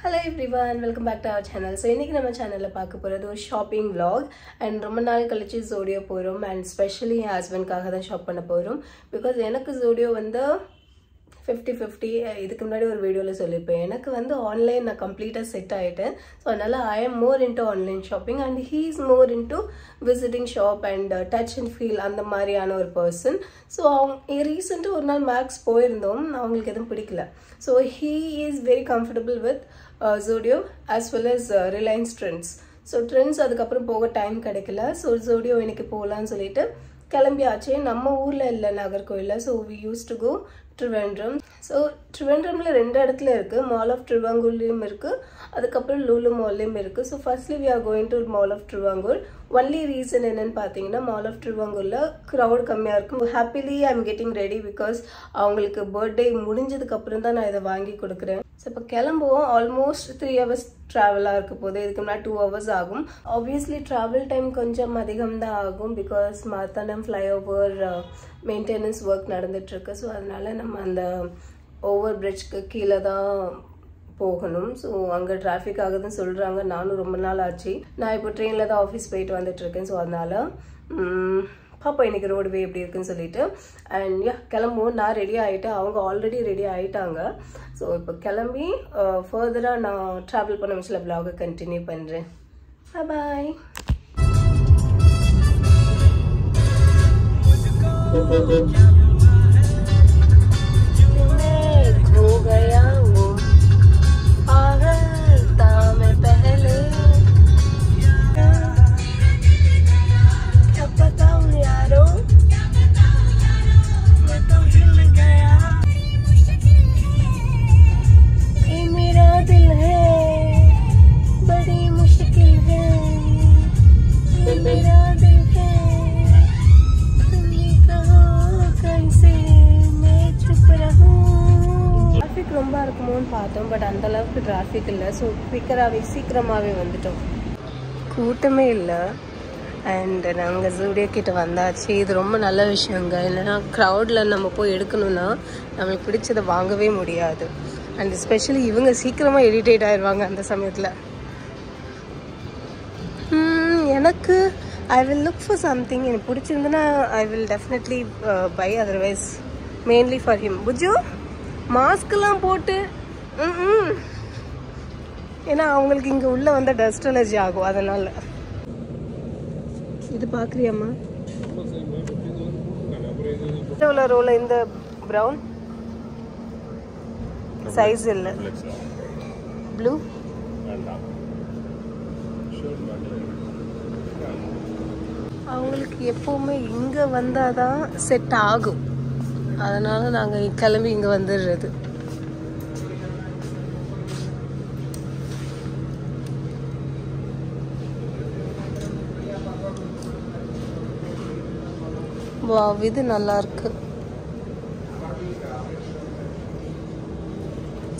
Hello everyone, welcome back to our channel. So இன்னைக்கு நம்ம சேனல்ல பார்க்க போறது ஒரு ஷாப்பிங் vlog and ரொம்ப நாள் கழிச்சு Zudio போறோம் and especially என் ஹஸ்பண்ட்காக தான் ஷாப் பண்ண போறோம் because எனக்கு Zudio வந்து 50-50 இதுக்கு முன்னாடி ஒரு வீடியோல சொல்லிருப்பேன் எனக்கு வந்து ஆன்லைன் நான் கம்ப்ளீட்டா செட் ஆயிட்டேன் சோ அதனால I am more into online shopping and he is more into visiting shop and touch and feel அந்த மாதிரியான ஒரு person so ரீசன்ட்டா ஒரு நாள் மேக்ஸ் போயிருந்தோம் அவங்களுக்கு எதுவும் பிடிக்கல so he is very comfortable with Zudio as well as Reliance Trends so Trends அதுக்கு அப்புறம் போக டைம் கிடைக்கல so Zudio இன்னைக்கு போலாம்னு சொல்லிட்டு கிளம்பியாச்சு நம்ம ஊர்ல இல்ல நாகர்கோயில்ல so we used to go Trivandrum so Trivandrumல ரெண்டு இடத்துல இருக்கு Mall of Trivandrum இருக்கு அதுக்கு அப்புறம் Lulu Mall இருக்கு so firstly we are going to Mall of Trivandrum only reason என்னன்னு பாத்தீங்கன்னா Mall of Trivandrumல crowd கம்மியா இருக்கு happily I am getting ready because அவங்களுக்கு birthday முடிஞ்சதுக்கு அப்புறம் தான் நான் இத வாங்கி கொடுக்கிறேன் so இப்ப கிளம்புவோம் almost 3 hours travel இருக்க போகுது இதுக்கு முன்னாடி 2 hours ஆகும் obviously travel time கொஞ்சம் அதிகம் தான் ஆகும் because Marthandam flyover maintenance work நடந்துட்டு இருக்கு so அதனால நம்ம அந்த over bridge க்கு கீழ தான் போகணும் so அங்க டிராஃபிக் ஆகுதுன்னு சொல்றாங்க நானும் ரொம்ப நாள் ஆச்சு நான் இப்போ ட்ரெயின்ல தான் ஆபீஸ் போயிட்டு வந்துட்டு இருக்கேன் so அதனால பாப்பா இன்னைக்கு ரோட்வே எப்படி இருக்குன்னு சொல்லிட்டு and yeah கிளம்புவோம் நான் ரெடி ஆயிட்டேன் அவங்க ஆல்ரெடி ரெடி ஆயிட்டாங்க so இப்போ கிளம்பி ஃபர்தரா நான் டிராவல் பண்ண விஷயல vlog கண்டினியூ பண்றேன் bye bye खो गया वो पागल था मैं पहले क्या बताऊं यारो मैं तो हिल गया ये मेरा दिल है बड़ी मुश्किल है ये मेरा दिल है ट्रैफिक ரொம்ப இருக்குமோன்னு பார்த்தோம் பட் அந்த அளவுக்கு டிராஃபிக் இல்ல சோ சீக்கிரமாவே வந்துட்டோம் கூட்டமே இல்ல and நாங்க Zudio கிட்ட வந்தாச்சு இது ரொம்ப நல்ல விஷயங்க இல்லனா crowdல நம்ம போய் எடுக்கணும்னா நமக்கு பிடிச்சத வாங்கவே முடியாது and especially இவங்க சீக்கிரமா இரிட்டேட் ஆயிருவாங்க அந்த சமயத்துல எனக்கு I will look for something எனக்கு பிடிச்சிருந்தா I will definitely buy otherwise mainly for him புஜு mask எல்லாம் போட்டு ஏன்னா அவங்களுக்கு இங்க உள்ள வந்த டஸ்ட் அலர்ஜி ஆகும் அதனால இது பாக்குறியாமா எவ்வளவு ரோல இந்த பிரவுன் சைஸ் இல்ல ப்ளூ அவங்களுக்கு எப்பவுமே இங்க வந்தாதான் செட் ஆகும் அதனால நாங்க கிளம்பி இங்க வந்துடுறது வாவ் இது நல்லா இருக்கு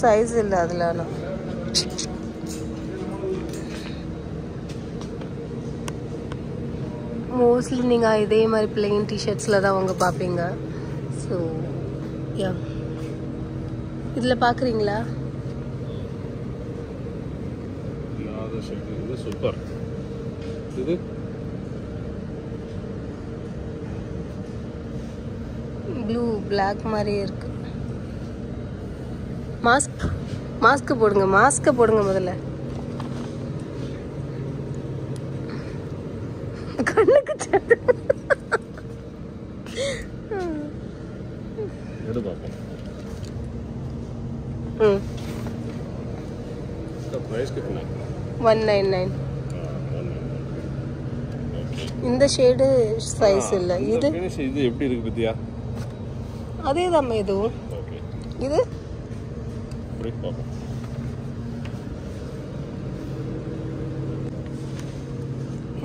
சைஸ் இல்ல அதுல மோஸ்ட்லி நீங்க இதே மாதிரி பிளெயின் டி-ஷர்ட்ஸ்ல தான் வாங்க பாப்பீங்க சோ யா இதுல பாக்குறீங்களா யாத ஷர்ட் இது சூப்பர் இது ப்ளூ Black மாதிரி இருக்கு மாஸ்க் போடுங்க முதல்ல கண்ணுக்கு எடு பாப்போம் इसका प्राइस कितना है 199 இந்த ஷேட் சைஸ் இல்ல இது ஃபினிஷ் இது எப்படி இருக்கு வித்யா அதேதான் இது ஓகே இது பிரேக் பாப்போம்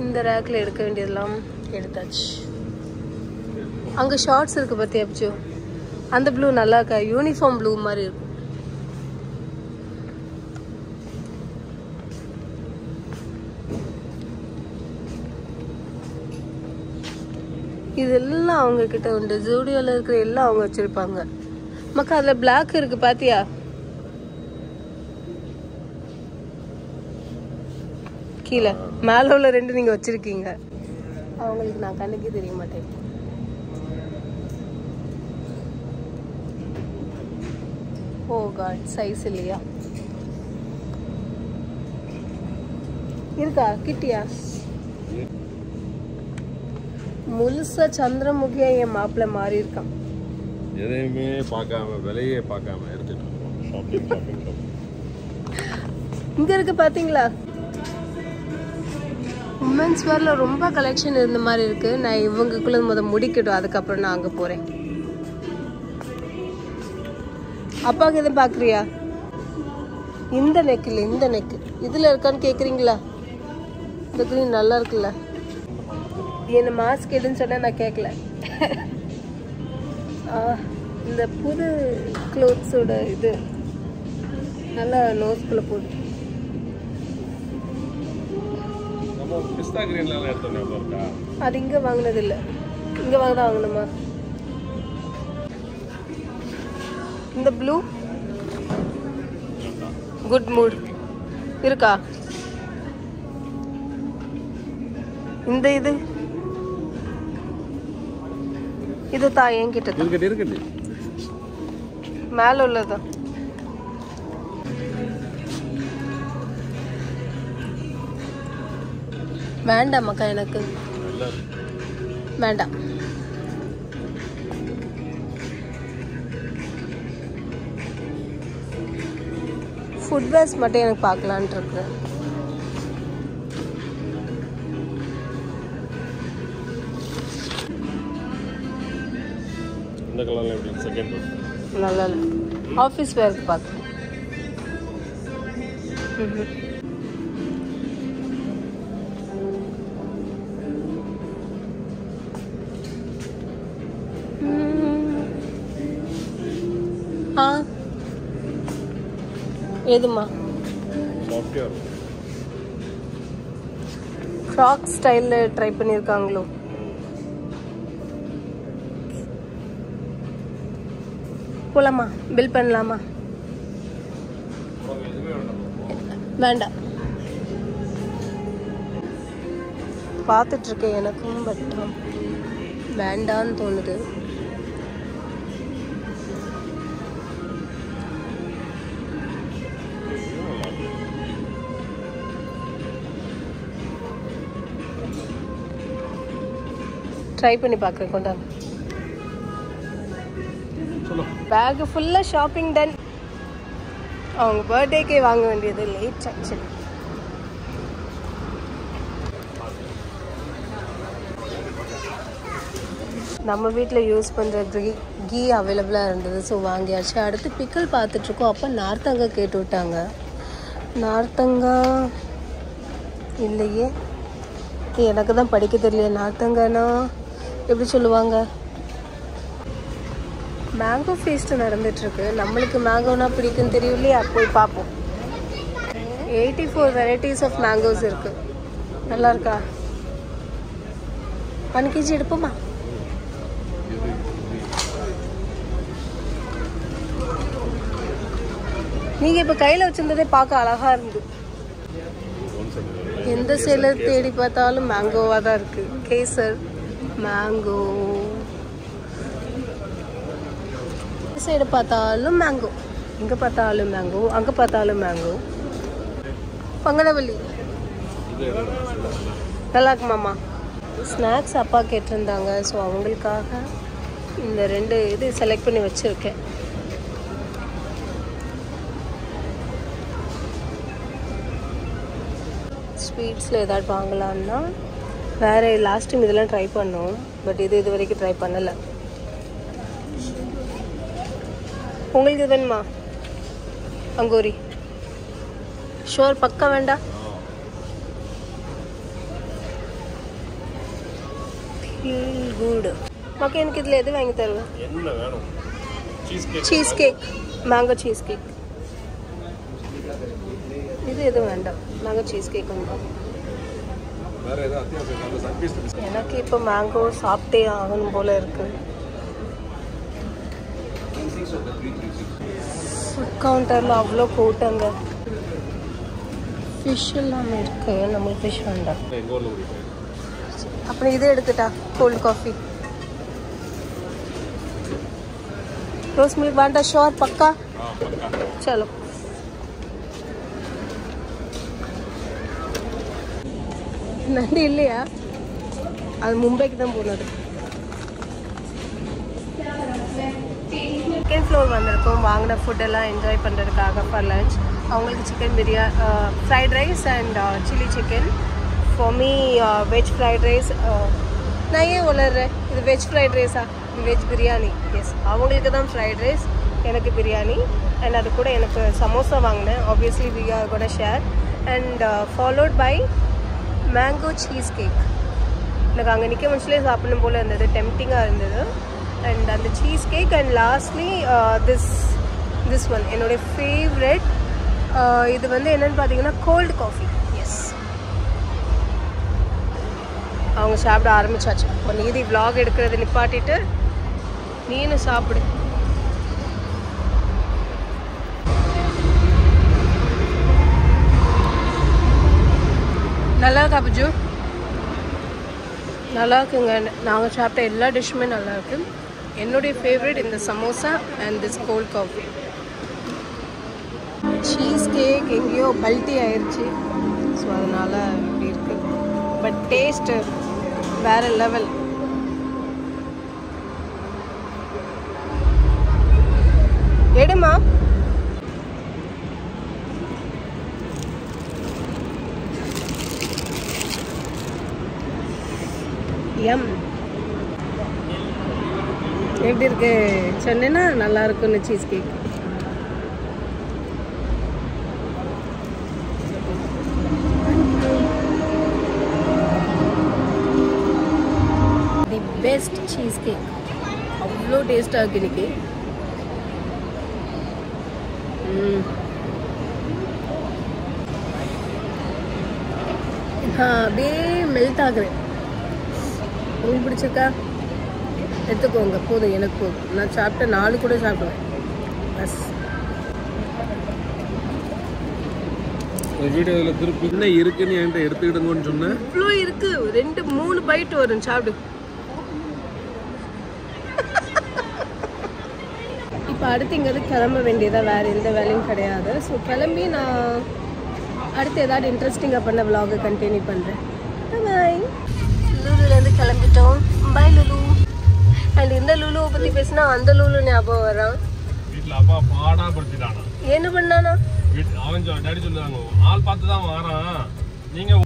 இந்த ரேக்ல எடுக்க வேண்டியதெல்லாம் எடுத்தாச்சு அங்க ஷார்ட்ஸ் இருக்கு பாத்தியா அப்ஜு அந்த ப்ளூ நல்லா இருக்கா யூனிஃபார்ம் ப்ளூ மாதிரி இருக்கு இதெல்லாம் அவங்க கிட்ட உண்டு Zudioல இருக்கிற எல்லாம் அவங்க வச்சிருப்பாங்க மக்கா அதுல Black இருக்கு பாத்தியா கீழே மேலே உள்ள 2 நீங்கள் வச்சுருக்கீங்க. அவங்களுக்கு நான் கண்ணுக்கே தெரிய மாட்டேன். ஓ காட், சைஸ் இல்லையா? இருக்கா கிட்டியா? முழுசா சந்திரமுகியா என் மாப்பிள்ள மாறி இருக்கான். எதையுமே பார்க்காம விலையே பார்க்காம எடுத்துட்டு ஷாப்பிங். இங்க இருக்கு பாத்தீங்களா? உமன்ஸ் வேர்ல ரொம்ப கலெக்ஷன் இருந்த மாதிரி இருக்கு. நான் இவங்களுக்குள்ள முடிக்கட்டும், அதுக்கப்புறம் நான் அங்க போறேன். அப்பாவுக்கு எதுவும் பாக்குறியா? இந்த நெக் இல்ல, இந்த நெக் இதுல இருக்கான்னு கேக்குறீங்களா? இந்த கிரீன் நல்லா இருக்குல்ல? என்ன மாஸ்க் எதுன்னு சொன்னா நான் கேட்கல. இந்த புது க்ளோத்ஸோட இது நல்லா நோஸ்குள்ள போகுது. பிஸ்தா கிரீன்ல எடுத்தோம் இருக்கா? அது இங்க வாங்கினது இல்ல, இங்க வாங்கணுமா? இந்த ப்ளூ குட் மூட் இருக்கா? இந்த இது தான் என்கிட்ட இருக்குது. மேல உள்ளதா? வேண்டாமாக்கா, எனக்கு வேண்டாம். ஃபுட்வேர்ஸ் மட்டும் எனக்கு பார்க்கலான்ட்டு இருக்கு. இந்த கலர்ல எப்படி? செகண்ட் நல்லா இல்லை. ஆஃபீஸ் வேருக்கு பார்க்க. ஏதுமா? ஃப்ராக் ஸ்டைலில் ட்ரை பண்ணியிருக்காங்களோ? போலாமா? பில் பண்ணலாமா? வேண்டாம், பார்த்துட்ருக்கேன் எனக்கும், பட் வேண்டான்னு தோணுது. ட்ரை பண்ணி பார்க்குறேன், கொண்டாங்க. பேக் ஃபுல்லாக ஷாப்பிங் டன். அவங்க பர்த்டேக்கே வாங்க வேண்டியது லேட் ஆக்சுவலி. நம்ம வீட்டில் யூஸ் பண்ணுற கீ அவைலபிளாக இருந்தது, ஸோ வாங்கியாச்சு. அடுத்து பிக்கல் பார்த்துட்ருக்கோம். அப்போ நார்த்தங்காய் கேட்டு விட்டாங்க. நார்த்தங்காய் இல்லையே, எனக்கு தான் படிக்க தெரியல. நார்த்தங்காய்னா எப்படி சொல்லுவாங்க? மேங்கோ ஃபீஸ்ட் நடந்துட்டுருக்கு. நம்மளுக்கு மேங்கோனா பிடிக்குன்னு தெரியும் இல்லையா? போய் பார்ப்போம். 84 வெரைட்டிஸ் ஆஃப் மேங்கோஸ் இருக்குது. நல்லா இருக்கா? 1 kg எடுப்போமா? நீங்கள் இப்போ கையில் வச்சுருந்ததே பார்க்க அழகாக இருந்து. எந்த சைடில் தேடி பார்த்தாலும் மேங்கோவாக தான் இருக்குது. கேசர் மேங்கோ, சைடு பார்த்தாலும் மேங்கோ, இங்கே பார்த்தாலும் மேங்கோ, அங்கே பார்த்தாலும் மேங்கோ. பங்கனவல்லி நல்லா இருக்குமாம்மா? ஸ்நாக்ஸ் அப்பா கேட்டிருந்தாங்க, ஸோ அவங்களுக்காக இந்த 2 இது செலக்ட் பண்ணி வச்சுருக்கேன். ஸ்வீட்ஸில் ஏதாவது வாங்கலான்னா வேறு லாஸ்ட் டைம் இதெல்லாம் ட்ரை பண்ணோம், பட் இது வரைக்கும் ட்ரை பண்ணலை. உங்களுக்கு இது வேணுமா? அங்கூரி ஷோர் பக்கா வேண்டாம்? குட். ஓகே, எனக்கு இதில் எது வாங்கி தருவேன்? Cheese cake, mango cheese cake. இது எதுவும் வேண்டாம், மேங்கோ சீஸ் கேக் வேண்டாம். எனக்கு இப்போ மேங்கோ சாப்பிட்டே ஆகணும் போல இருக்கு. ஃபுட் கவுண்டரில் அவ்வளோ கூட்டங்க. ஃபிஷ் எல்லாமே இருக்கு. நம்மளுக்கு ஃபிஷ் வேண்டாம். எங்கள் ஊரில் குடிப்பேன். அப்புறம் இதே எடுத்துட்டா கோல்டு காஃபி. ரோஸ் மில்க் வேண்டாம். ஷோர் பக்கா? சலோ. நண்டு இல்லையா? அது மும்பைக்கு தான் போனது. செகண்ட் ஃப்ளோர் வந்திருக்கோம். வாங்கின ஃபுட்டெல்லாம் என்ஜாய் பண்ணுறதுக்காக ஃபார் லஞ்ச். அவங்களுக்கு chicken biryani, fried rice and chilli chicken. For me veg fried rice. நான் ஏன் உளறேன்? இது வெஜ் ஃப்ரைட் ரைஸா? இது வெஜ் பிரியாணி. எஸ், அவங்களுக்கு தான் ஃப்ரைட் ரைஸ், எனக்கு பிரியாணி. அண்ட் அது கூட எனக்கு சமோசா வாங்கினேன். Obviously we are gonna share. And followed by mango cheese cake. எனக்கு அங்கே நிற்க மனுஷலே சாப்பிடணும் போல் இருந்தது, டெம்டிங்காக இருந்தது. அண்ட் அந்த cheese cake. And lastly this one என்னுடைய ஃபேவரெட். இது வந்து என்னென்னு பார்த்தீங்கன்னா கோல்டு காஃபி. எஸ், அவங்க சாப்பிட ஆரம்பிச்சாச்சு. இப்போ நீதி விலாக் எடுக்கிறது நிப்பாட்டிட்டு நீனும் சாப்பிடு. நல்லா இருக்கா புஜு? நல்லா இருக்குங்க. நாங்கள் சாப்பிட்ட எல்லா டிஷ்ஷுமே நல்லாயிருக்கு. என்னுடைய ஃபேவரட் இந்த samosa and this cold coffee. Cheese cake எங்கேயோ பல்ட்டி ஆயிடுச்சு, ஸோ அதனால் இப்படி இருக்குது. பட் டேஸ்ட்டு வேறு லெவல். எடுமா. எம் எப்படி இருக்கு? சொன்னேன்னா நல்லா இருக்குன்னு cheese cake. The best cheese cake. அவ்வளோ டேஸ்டாக இருக்கு இன்னைக்கு. அப்படியே மெல்ட் ஆகுறேன். உங்களுக்கு பிடிச்சிருக்கா? எடுத்துக்கோங்க. போதும், எனக்கு போதும். நான் சாப்பிட்ட 4 கூட சாப்பிடுவேன். பஸ் வீடியோவில் திருப்பி என்ன இருக்குன்னு என்கிட்ட எடுத்துக்கிடுங்கன்னு சொன்னேன். இவ்வளோ இருக்கு. 2-3 பைட் வரும். சாப்பிடு. இப்போ அடுத்து இங்கேருந்து கிளம்ப வேண்டியதாக, வேறு எந்த வேலையும் கிடையாது. ஸோ கிளம்பி நான் அடுத்து ஏதாவது இன்ட்ரெஸ்டிங்காக பண்ண விலாகை கண்டினியூ பண்ணுறேன். பாய். லூலுலேருந்து கிளம்பிட்டோம். பாய் லுலு. அண்ட் இந்த லுலுவை பற்றி பேசினா அந்த லுலு ஞாபகம் வரான். வீட்டில் அப்பா பாடா படுத்திட்டானா? என்ன பண்ணானா? அவன் டாடி சொல்லுறாங்க, ஆள் பார்த்து தான் வரான். நீங்கள்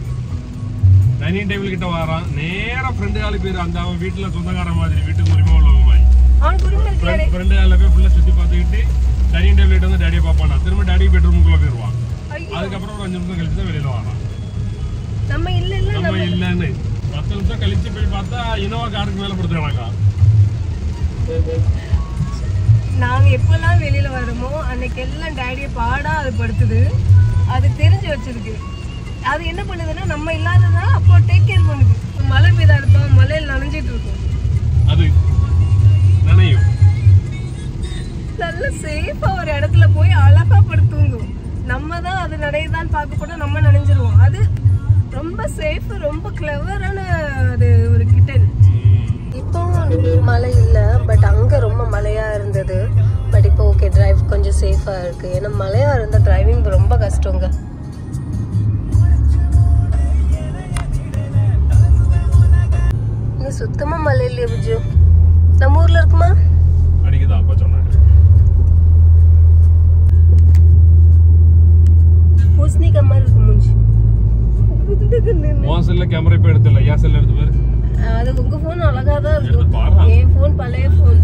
டைனிங் டேபிள் கிட்ட வரான். நேராக ஃப்ரெண்டு காலு பேர் அந்த அவன் வீட்டில் சொந்தக்கார மாதிரி, வீட்டுக்கு உரிமை உள்ளவங்க மாதிரி. ஃப்ரெண்டு காலில் போய் ஃபுல்லாக சுற்றி பார்த்துக்கிட்டு டைனிங் டேபிள் கிட்ட வந்து டேடியை பார்ப்பானா. திரும்ப டேடி பெட்ரூமுக்குள்ளே போயிடுவான். அதுக்கப்புறம் ஒரு 5 நிமிஷம் கழிச்சு தான் வெளியில் வரான். நம்ம இல்லைன்னு 10 நிமிஷம் கழிச்சு போய் பார்த்தா இனோவா காருக்கு மேலே படுத்துறாங்க. நாங்கள் எப்பெல்லாம் வெளியில வரோமோ அன்னைக்கு எல்லாம் டேடியை பாடா அது படுத்துது. அது தெரிஞ்சு வச்சிருக்கு. அது என்ன பண்ணுதுன்னா நம்ம இல்லாததான் அப்போ டேக் கேர் பண்ணுது. மழை பெய்தா இருப்போம், மழையில் நனைஞ்சிட்டு இருக்கும். அது நனையும். நல்ல சேஃபா ஒரு இடத்துல போய் அழகா படுத்துங்கும். நம்ம தான் அது நனையுதான்னு பார்க்க கூட நம்ம நனைஞ்சிருவோம். அது ரொம்ப சேஃப், ரொம்ப கிளவரான அது ஒரு கிட்டன். இப்போ மழை இல்லை, பட் அங்கே ரொம்ப மழையாக இருந்தது. பட் இப்போ ஓகே, டிரைவ் கொஞ்சம் சேஃபாக இருக்குது. ஏன்னா மழையாக இருந்தால் டிரைவிங் ரொம்ப கஷ்டங்க. இங்கே சுத்தமாக மழை இல்லையா புஜு? நம்ம ஊரில் இருக்குமா? அடிக்குதா? அப்பா சொன்னாங்க பூசணிக்கா மாதிரி இருக்கு மூஞ்சி. உன் செல்ல கேமரா இப்போ எடுத்துல, என் செல்ல எடுத்து பாரு. அது உங்க போன் அழகா தான் இருக்கும். என் போன் பழைய போன்,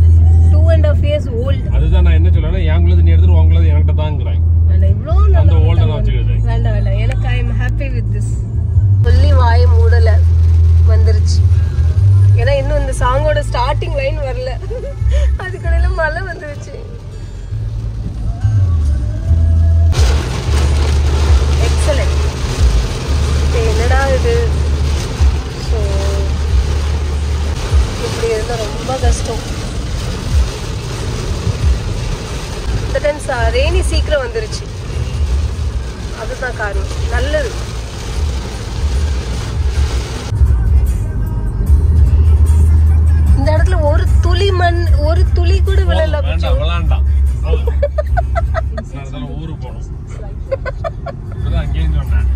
2.5 years old. அதுதான் நான் என்ன சொல்றேன், என்குள்ளது நீ எடுத்துட்டு உங்களது என்கிட்ட தான்ங்கறாங்க. வேண்டாம், இவ்ளோ நல்லா அந்த ஓல்ட நான் வச்சுக்கிறேன். வேண்டாம் வேண்டாம், எனக்கு ஐ அம் ஹாப்பி வித் திஸ். சொல்லி வாயை மூடல வந்துருச்சு. ஏன்னா இன்னும் இந்த சாங்கோட ஸ்டார்டிங் லைன் வரல, அதுக்கடையில மழை வந்துருச்சு. எக்ஸலென்ட். என்னடா இது, ஸோ இப்படி இருந்தால் ரொம்ப கஷ்டம். இந்த டைம் ரெய்னி சீக்கிரம் வந்துருச்சு. பாருங்க, நல்லது. இந்த இடத்துல ஒரு துளி மண், ஒரு துளி கூட விழல. விளையாண்டாம் ஊரு போனோம். அங்கேயும் சொன்னேன்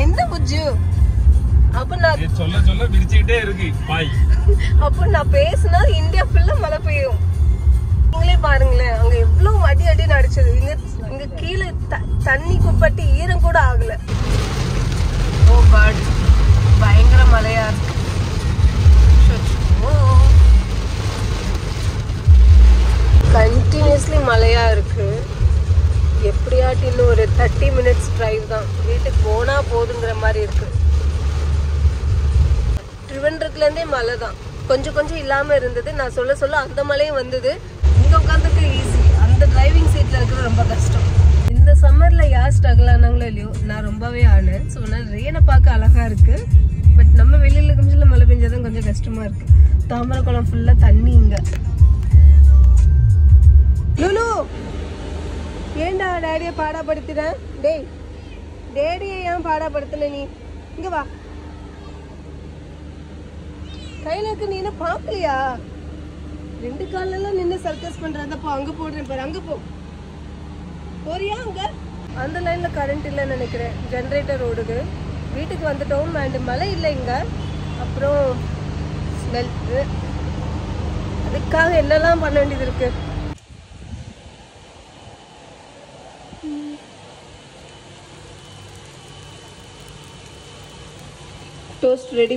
என்ன புஜ்ஜு? அப்ப நான் சொல்ல சொல்ல விரிச்சுக்கிட்டே இருக்கு பாய். அப்ப நான் பேசினா இந்தியா ஃபுல்லா மழை பெய்யும். நீங்களே பாருங்களேன், அங்க எவ்வளவு அடி அடி நடிச்சது. இங்க கீழே தண்ணி குப்பட்டு ஈரம் கூட ஆகல. ஓ காட், பயங்கர மழையா இருக்கு. கண்டினியூஸ்லி மழையா இருக்கு. எப்படியாட்டி இன்னும் ஒரு 30 minutes டிரைவ் தான், வீட்டுக்கு போனா போதுங்கிற மாதிரி இருக்கு. திருவனந்தபுரத்துல இருந்தே மழை தான், கொஞ்சம் கொஞ்சம் இல்லாம இருந்தது. நான் சொல்ல சொல்ல அந்த மழையும் வந்தது. இங்க உட்காந்துக்கு ஈஸி, அந்த டிரைவிங் சீட்ல இருக்கிறது ரொம்ப கஷ்டம். இந்த சம்மர்ல யார் ஸ்ட்ரகிள் ஆனாங்களோ இல்லையோ, நான் ரொம்பவே ஆனேன். ஸோ நான் ரெயினை பார்க்க அழகா இருக்கு. பட் நம்ம வெளியில கொஞ்சம் மழை பெஞ்சாதான் கொஞ்சம் கஷ்டமா இருக்கு. தாமரைக்குளம் ஃபுல்லா தண்ணி. இங்க லுலு, ஏண்டா டேடியை பாடாப்படுத்துற? டேய், டேடியை ஏன் பாடாப்படுத்தல நீ? இங்க வா. கையில இருக்கு, நீ என்ன பாக்கலையா? 2 காலெல்லாம் நின்று சர்க்கஸ் பண்றதப்போ அங்க போடுறேன் பாரு, அங்க போ. போறியா? அங்க அந்த லைன்ல கரண்ட் இல்லைன்னு நினைக்கிறேன், ஜென்ரேட்டர் ஓடுது. வீட்டுக்கு வந்துட்டோம் அண்ட் மழை இல்லை இங்க. அப்புறம் ஸ்மெல், அதுக்காக என்னெல்லாம் பண்ண வேண்டியது இருக்கு. Toast ready.